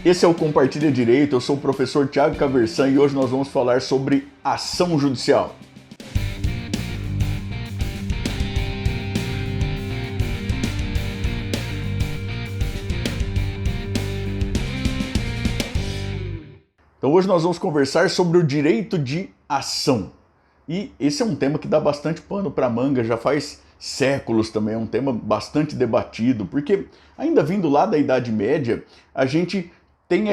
Esse é o Compartilha Direito, eu sou o professor Thiago Caversan e hoje nós vamos falar sobre ação judicial. Então hoje nós vamos conversar sobre o direito de ação. E esse é um tema que dá bastante pano para manga, já faz séculos também, é um tema bastante debatido, porque ainda vindo lá da Idade Média, a gente tem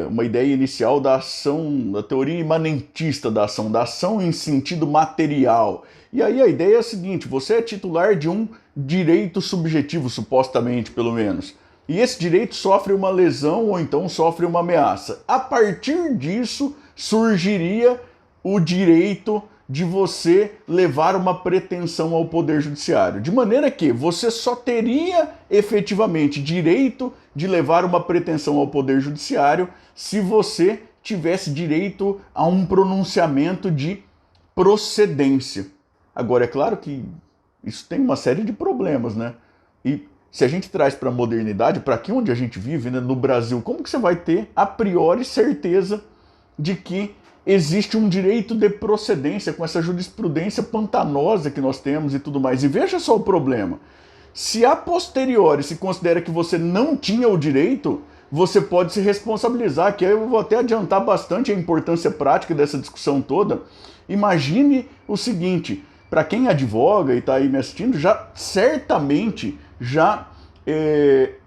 uma ideia inicial da ação, da teoria imanentista da ação em sentido material. E aí a ideia é a seguinte: você é titular de um direito subjetivo, supostamente, pelo menos. E esse direito sofre uma lesão ou então sofre uma ameaça. A partir disso, surgiria o direito de você levar uma pretensão ao Poder Judiciário. De maneira que você só teria efetivamente direito de levar uma pretensão ao Poder Judiciário se você tivesse direito a um pronunciamento de procedência. Agora, é claro que isso tem uma série de problemas, né? E se a gente traz para a modernidade, para aqui onde a gente vive, né, no Brasil, como que você vai ter, a priori, certeza de que existe um direito de procedência com essa jurisprudência pantanosa que nós temos e tudo mais? E veja só o problema. Se a posteriori se considera que você não tinha o direito, você pode se responsabilizar, que aí eu vou até adiantar bastante a importância prática dessa discussão toda. Imagine o seguinte: para quem advoga e está aí me assistindo, certamente já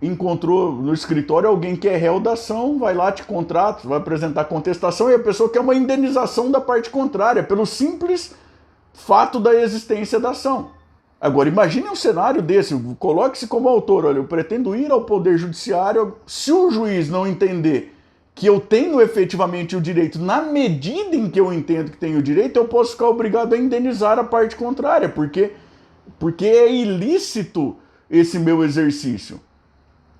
encontrou no escritório alguém que é réu da ação, vai lá, te contrata, vai apresentar contestação e a pessoa quer uma indenização da parte contrária, pelo simples fato da existência da ação. Agora, imagine um cenário desse, coloque-se como autor: olha, eu pretendo ir ao Poder Judiciário, se o juiz não entender que eu tenho efetivamente o direito, na medida em que eu entendo que tenho o direito, eu posso ficar obrigado a indenizar a parte contrária, porque é ilícito esse meu exercício.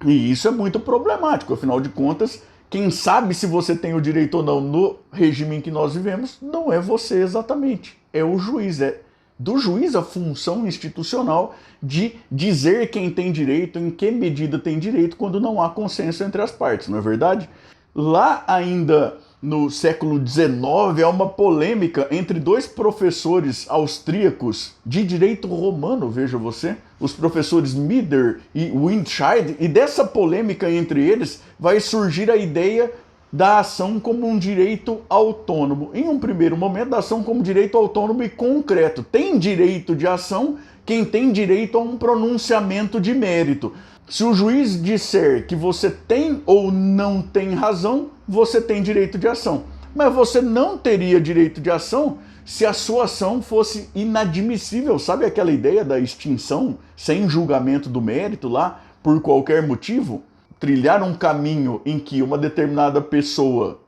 E isso é muito problemático, afinal de contas, quem sabe se você tem o direito ou não no regime em que nós vivemos não é você exatamente, é o juiz. É do juiz a função institucional de dizer quem tem direito, em que medida tem direito, quando não há consenso entre as partes, não é verdade? Lá ainda no século XIX, há uma polêmica entre dois professores austríacos de direito romano, veja você, os professores Mieder e Windscheid, e dessa polêmica entre eles vai surgir a ideia da ação como um direito autônomo. Em um primeiro momento, da ação como direito autônomo e concreto. Tem direito de ação quem tem direito a um pronunciamento de mérito. Se o juiz disser que você tem ou não tem razão, você tem direito de ação. Mas você não teria direito de ação se a sua ação fosse inadmissível. Sabe aquela ideia da extinção sem julgamento do mérito lá, por qualquer motivo? Trilhar um caminho em que uma determinada pessoa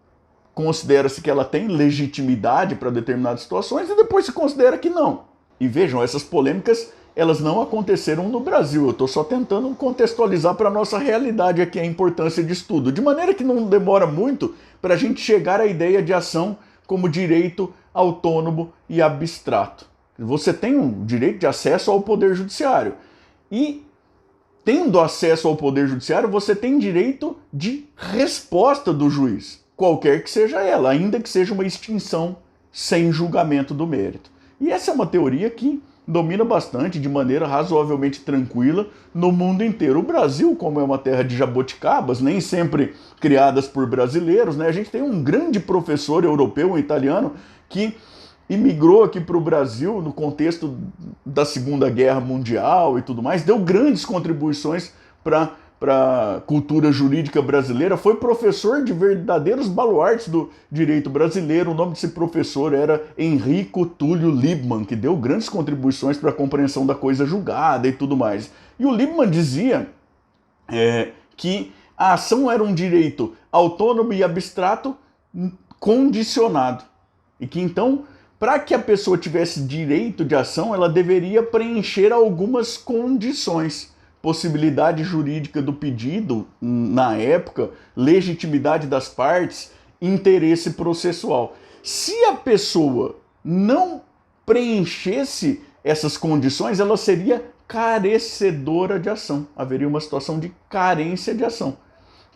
considera-se que ela tem legitimidade para determinadas situações e depois se considera que não. E vejam, essas polêmicas, elas não aconteceram no Brasil. Eu estou só tentando contextualizar para a nossa realidade aqui a importância de estudo, de maneira que não demora muito para a gente chegar à ideia de ação como direito autônomo e abstrato. Você tem um direito de acesso ao Poder Judiciário e, tendo acesso ao Poder Judiciário, você tem direito de resposta do juiz, qualquer que seja ela, ainda que seja uma extinção sem julgamento do mérito. E essa é uma teoria que domina bastante, de maneira razoavelmente tranquila, no mundo inteiro. O Brasil, como é uma terra de jabuticabas, nem sempre criadas por brasileiros, né? A gente tem um grande professor europeu, um italiano, que imigrou aqui para o Brasil no contexto da Segunda Guerra Mundial e tudo mais, deu grandes contribuições para a cultura jurídica brasileira, foi professor de verdadeiros baluartes do direito brasileiro. O nome desse professor era Enrico Túlio Liebmann, que deu grandes contribuições para a compreensão da coisa julgada e tudo mais. E o Liebmann dizia que a ação era um direito autônomo e abstrato condicionado. E que então, para que a pessoa tivesse direito de ação, ela deveria preencher algumas condições: possibilidade jurídica do pedido, na época, legitimidade das partes, interesse processual. Se a pessoa não preenchesse essas condições, ela seria carecedora de ação. Haveria uma situação de carência de ação.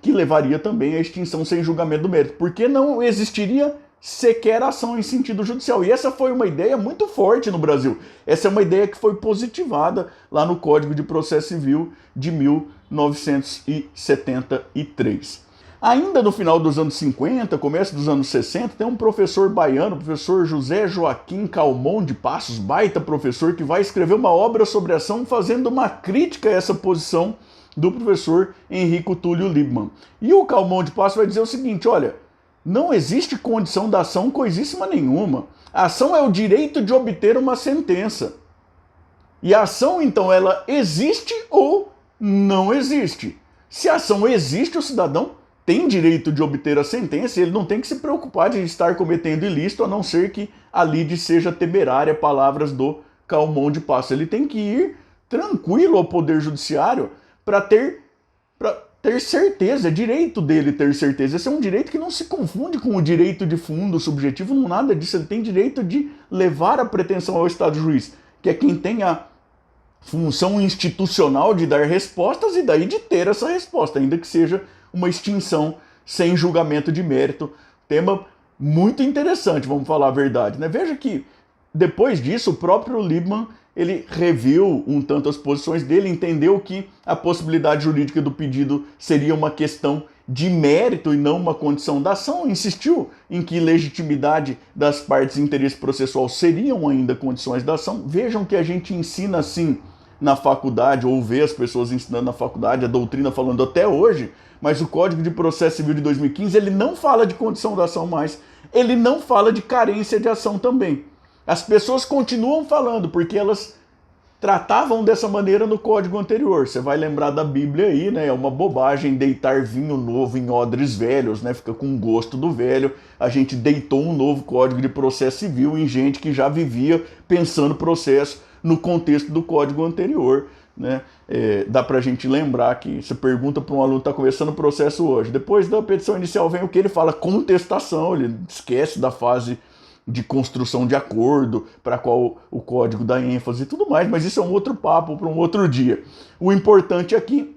que levaria também à extinção sem julgamento do mérito, porque não existiria sequer ação em sentido judicial. E essa foi uma ideia muito forte no Brasil. Essa é uma ideia que foi positivada lá no Código de Processo Civil de 1973. Ainda no final dos anos 50, começo dos anos 60, tem um professor baiano, o professor José Joaquim Calmon de Passos, baita professor, que vai escrever uma obra sobre ação fazendo uma crítica a essa posição do professor Henrico Túlio Liebmann. E o Calmon de Passos vai dizer o seguinte, olha, não existe condição da ação coisíssima nenhuma. A ação é o direito de obter uma sentença. E a ação, então, ela existe ou não existe. Se a ação existe, o cidadão tem direito de obter a sentença e ele não tem que se preocupar de estar cometendo ilícito, a não ser que a lide seja temerária, palavras do Calmon de Passos. Ele tem que ir tranquilo ao Poder Judiciário para ter certeza, é direito dele ter certeza. Esse é um direito que não se confunde com o direito de fundo subjetivo, não nada disso. Ele tem direito de levar a pretensão ao Estado juiz, que é quem tem a função institucional de dar respostas e daí de ter essa resposta, ainda que seja uma extinção sem julgamento de mérito. Tema muito interessante, vamos falar a verdade, né? Veja que depois disso o próprio Liebmann ele reviu um tanto as posições dele, entendeu que a possibilidade jurídica do pedido seria uma questão de mérito e não uma condição da ação, insistiu em que legitimidade das partes e interesse processual seriam ainda condições da ação. Vejam que a gente ensina assim na faculdade, ou vê as pessoas ensinando na faculdade, a doutrina falando até hoje, mas o Código de Processo Civil de 2015, ele não fala de condição da ação mais, ele não fala de carência de ação também. As pessoas continuam falando, porque elas tratavam dessa maneira no código anterior. Você vai lembrar da Bíblia aí, né? É uma bobagem deitar vinho novo em odres velhos, né? Fica com gosto do velho. A gente deitou um novo Código de Processo Civil em gente que já vivia pensando processo no contexto do código anterior, né? Dá pra gente lembrar que você pergunta para um aluno que está começando o processo hoje. Depois da petição inicial vem o que ele fala? Contestação. Ele esquece da fase de construção de acordo, para qual o código dá ênfase e tudo mais, mas isso é um outro papo para um outro dia. O importante aqui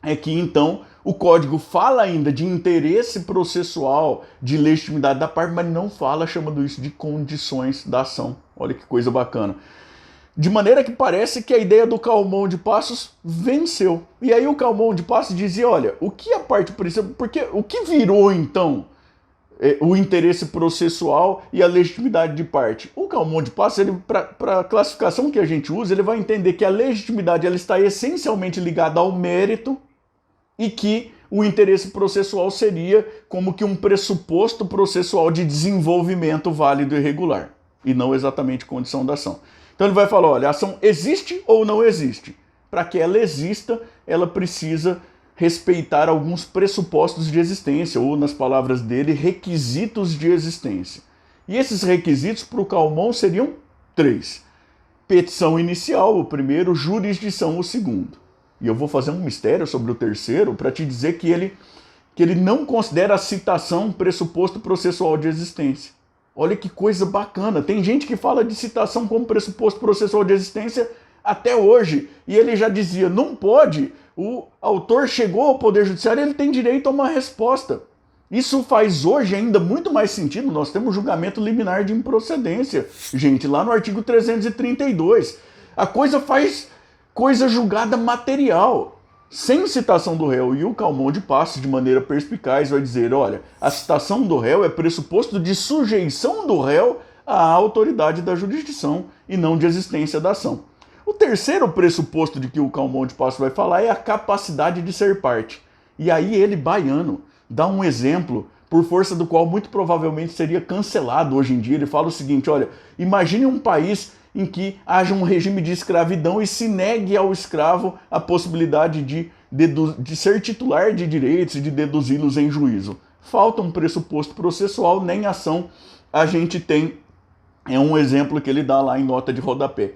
é que, então, o código fala ainda de interesse processual, de legitimidade da parte, mas não fala, chamando isso de condições da ação. Olha que coisa bacana. De maneira que parece que a ideia do Calmon de Passos venceu. E aí o Calmon de Passos dizia, olha, o que a parte precisa... Porque o que virou, então, o interesse processual e a legitimidade de parte? O Calmon de Passos, para a classificação que a gente usa, ele vai entender que a legitimidade ela está essencialmente ligada ao mérito e que o interesse processual seria como que um pressuposto processual de desenvolvimento válido e regular, e não exatamente condição da ação. Então ele vai falar, olha, a ação existe ou não existe? Para que ela exista, ela precisa respeitar alguns pressupostos de existência, ou, nas palavras dele, requisitos de existência. E esses requisitos, para o Calmon, seriam 3. Petição inicial, o primeiro, jurisdição, o segundo. E eu vou fazer um mistério sobre o terceiro para te dizer que ele não considera a citação um pressuposto processual de existência. Olha que coisa bacana. Tem gente que fala de citação como pressuposto processual de existência até hoje. E ele já dizia, não pode. O autor chegou ao Poder Judiciário e ele tem direito a uma resposta. Isso faz hoje ainda muito mais sentido. Nós temos julgamento liminar de improcedência. Gente, lá no artigo 332. A coisa faz coisa julgada material, sem citação do réu. E o Calmon de Passos, de maneira perspicaz, vai dizer, olha, a citação do réu é pressuposto de sujeição do réu à autoridade da jurisdição e não de existência da ação. O terceiro pressuposto de que o Calmon de Passos vai falar é a capacidade de ser parte. E aí ele, baiano, dá um exemplo por força do qual muito provavelmente seria cancelado hoje em dia. Ele fala o seguinte, olha, imagine um país em que haja um regime de escravidão e se negue ao escravo a possibilidade de ser titular de direitos e de deduzi-los em juízo. Falta um pressuposto processual, nem ação a gente tem. É um exemplo que ele dá lá em nota de rodapé.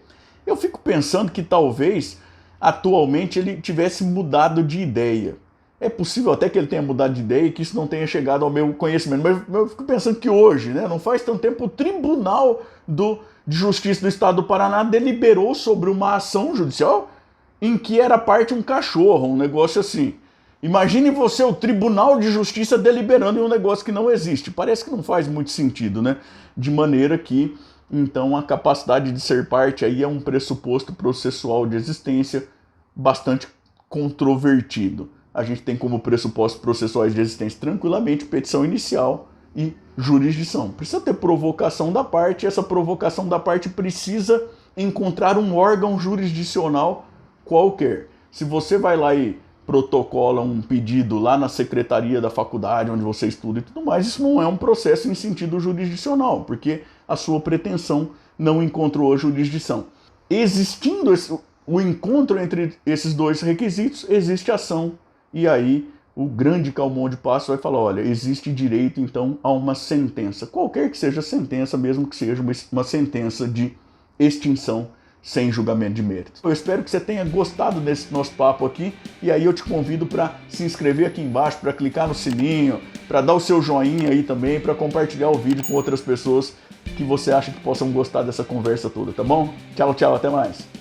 Eu fico pensando que talvez, atualmente, ele tivesse mudado de ideia. É possível até que ele tenha mudado de ideia e que isso não tenha chegado ao meu conhecimento. Mas eu fico pensando que hoje, né, não faz tanto tempo, o Tribunal de Justiça do Estado do Paraná deliberou sobre uma ação judicial em que era parte um cachorro, um negócio assim. Imagine você, o Tribunal de Justiça, deliberando em um negócio que não existe. Parece que não faz muito sentido, né? De maneira que, então, a capacidade de ser parte aí é um pressuposto processual de existência bastante controvertido. A gente tem como pressupostos processuais de existência tranquilamente petição inicial e jurisdição. Precisa ter provocação da parte, e essa provocação da parte precisa encontrar um órgão jurisdicional qualquer. Se você vai lá e protocola um pedido lá na secretaria da faculdade onde você estuda e tudo mais, isso não é um processo em sentido jurisdicional, porque a sua pretensão não encontrou a jurisdição. Existindo o encontro entre esses dois requisitos, existe ação, e aí o grande Calmon de Passos vai falar, olha, existe direito então a uma sentença, qualquer que seja a sentença, mesmo que seja uma sentença de extinção sem julgamento de mérito. Eu espero que você tenha gostado desse nosso papo aqui, e aí eu te convido para se inscrever aqui embaixo, para clicar no sininho, para dar o seu joinha aí também, para compartilhar o vídeo com outras pessoas que você acha que possam gostar dessa conversa toda, tá bom? Tchau, tchau, até mais!